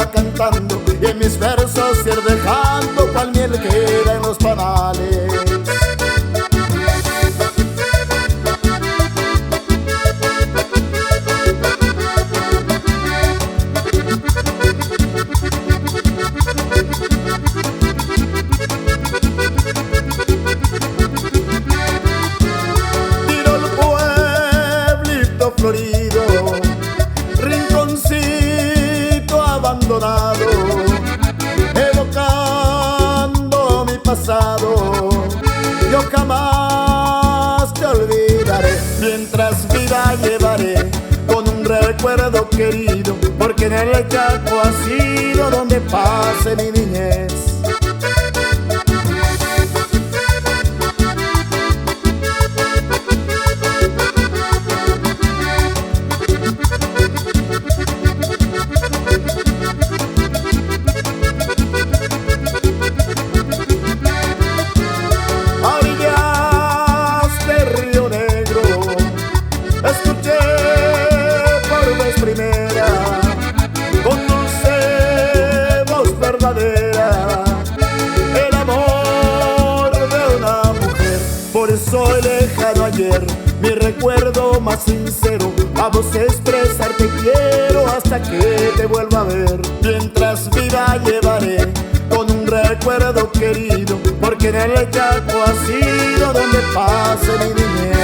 va cantando y en mis versos ir dejando cual miel queda en los panales. Florido, rinconcito abandonado, evocando mi pasado. Yo jamás te olvidaré, mientras vida llevaré con un recuerdo querido, porque en el Chaco ha sido donde pasé mi niñez. Escuché por vez primera, con dulce voz verdadera, el amor de una mujer. Por eso he dejado ayer mi recuerdo más sincero, a vos expresar te quiero hasta que te vuelva a ver. Mientras vida llevaré con un recuerdo querido, porque en el Chaco ha sido donde pase mi niñez.